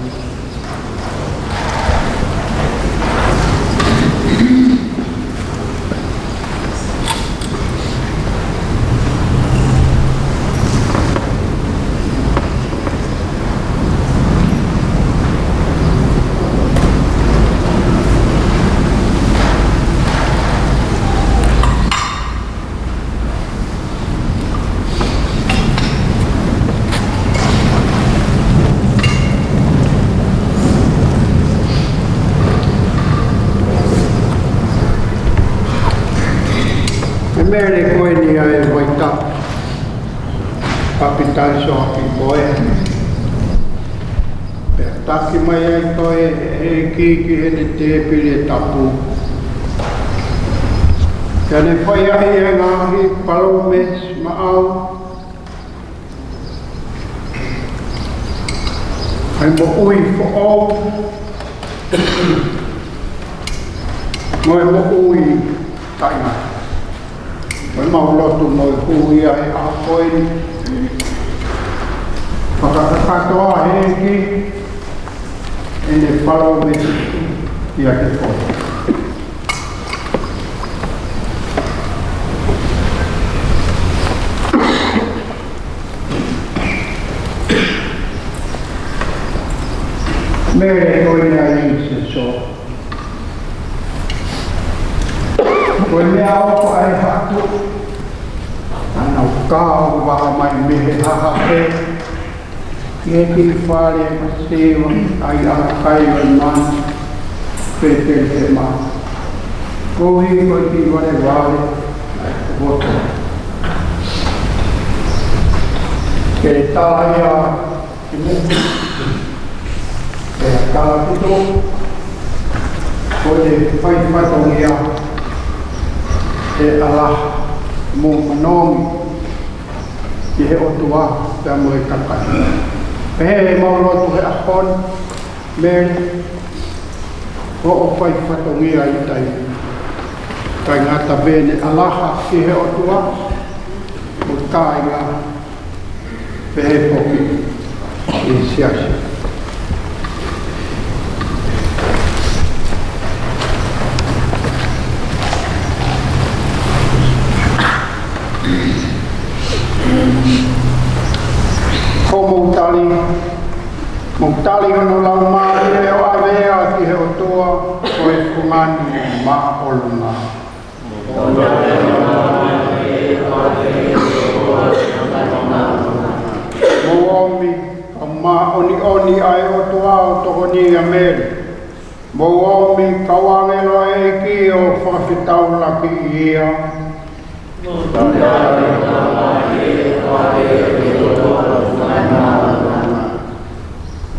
Mere koe ni ai waita papitai so api koe. Pea taki mai ai koe e kiki hene te pire tapu. Kia ne whai ai e ngahi palomes ma au. Ai mo ui fo au. Moe mo ui tainga. Mai mau lotu moi hui ai a koe ni. Whakakatoa heki e ne whalau me i a ke koe. Mere koe ni a inse so. Koe mea opo ai hatu. Anau kāu waha mai mehe haha e. Ie ki whare ma sewa ai a kaiwa man. Pete te ma. Kohi koe ki wale wale. Ai kohoto. Ke tāia ki muku. Ke kāpito. Koe whai whatongia. E ala mo manomi ki he otua pea mo e kakai. Pehe e maulotu he ahon meri o o whai whatongia i tai. Kai ngata bene alaha ki he otua mo kai ngā pehe poki i siasi. tali hono lau maari e o avea ki he o toa ko e kungani ma olunga. Mo omi ka ma oni oni ai o toa o toko ni a meri. Mo omi ka wangelo e ki o whakawhitau laki ia.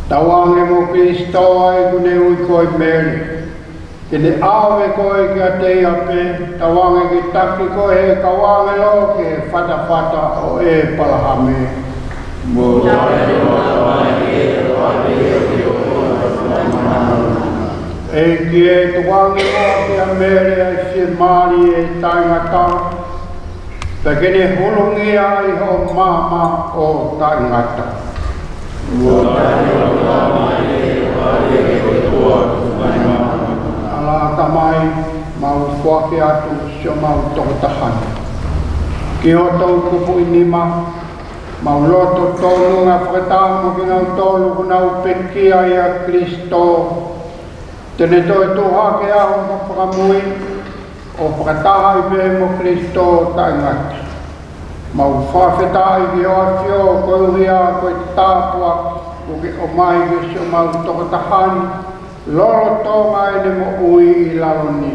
Tawange mo Kristo ai kune ui koi meri. Kene awe koe ki a te ape, tawange ki taki koe he kawange lo ke fata fata o e palahame. E ki e tawange mo ki a meri ai si mari e taingata. Ta kene hulungi ai ho mama o taingata. Ala tamai mau fuake atu sio mau tokotahana. Ki o tau kupu inima, mau loto tolu ngā whakatau mo ki ngau tolu kunau pekia i a Kristo. Tene toi tuha ke aho mo whakamui, o whakataha i pehe mo Kristo taingati. Mau whawhetai ki o awhio koe uhia koe tāpua, o mai ki sio mau tokotahani. Lolo tonga ene mo ui i laloni.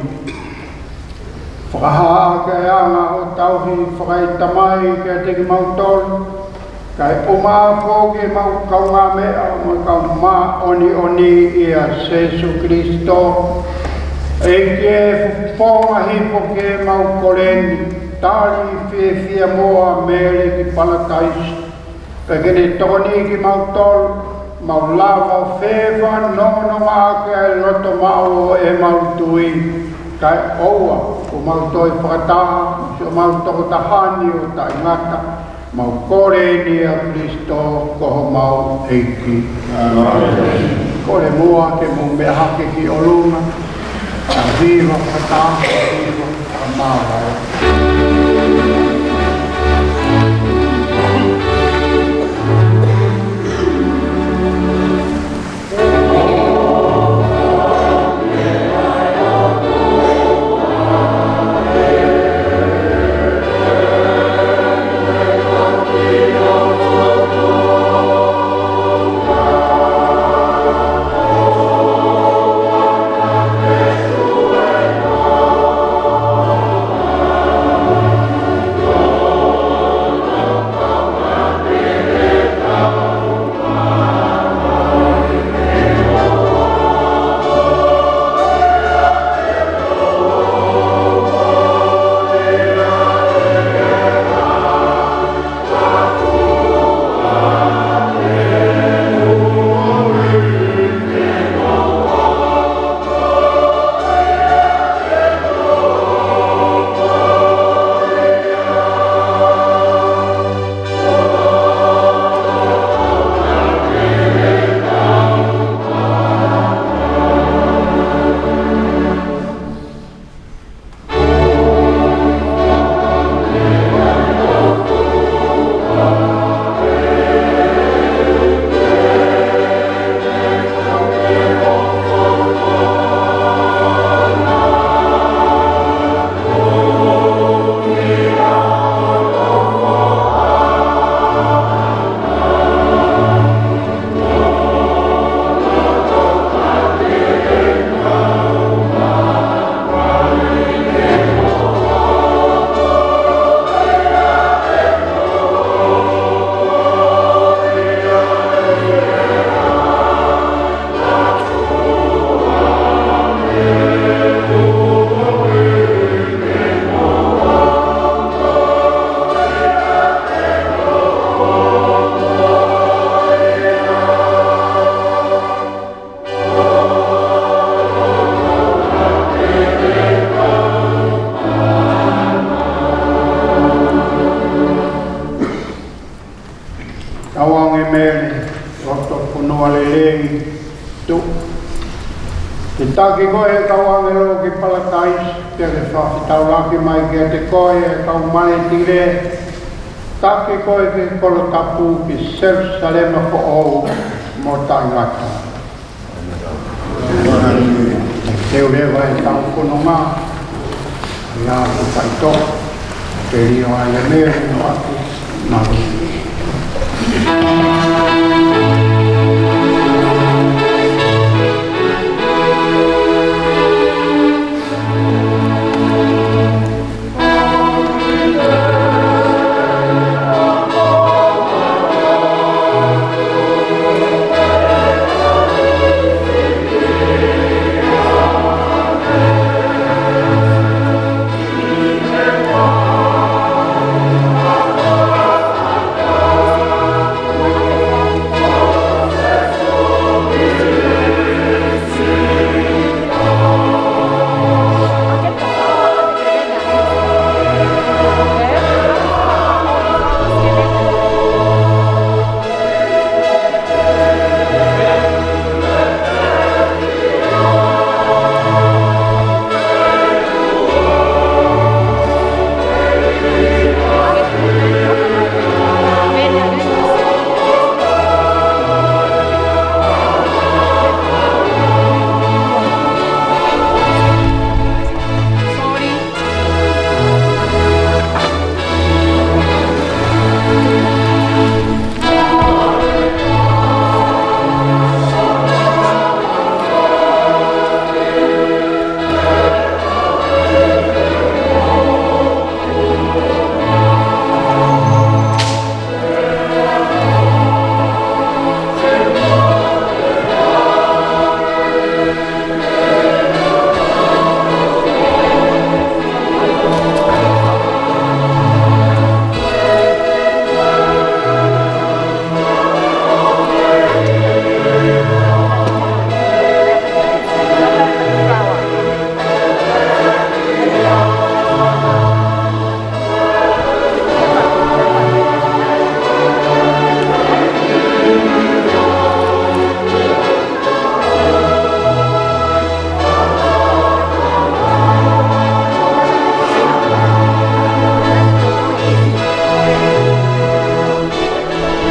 Whakahaa ke anga o tauhi whakaitamai ke teki mau tolu. Kai o maa pōke mau kaunga mea mo kau maa oni oni i a Jesu Kristo. E ke whonga hipo ke mau koreni. Tari fie fie moa mele ki palatais. Ka kene toni ki mau tolu. Mau lava whewa nono maa ke ai loto mao e mau tui. Kai oua o mau toi whakataha, o mau tokotahani o taingata. Mau kore ni a Kristo koho mau eiki. Kore mua ke mo mea hake ki olunga. A viva whakataha, a viva whakamāwai. Taki koe kauangelo ki palatais, te ke whawhitau laki mai kia te koe e kau mane tire. Taki koe ki kolo tapu ki Jerusalema ko ou, mo tangata. Teu le vai tau kononga. Ia ku paito. Perio ai me no aku.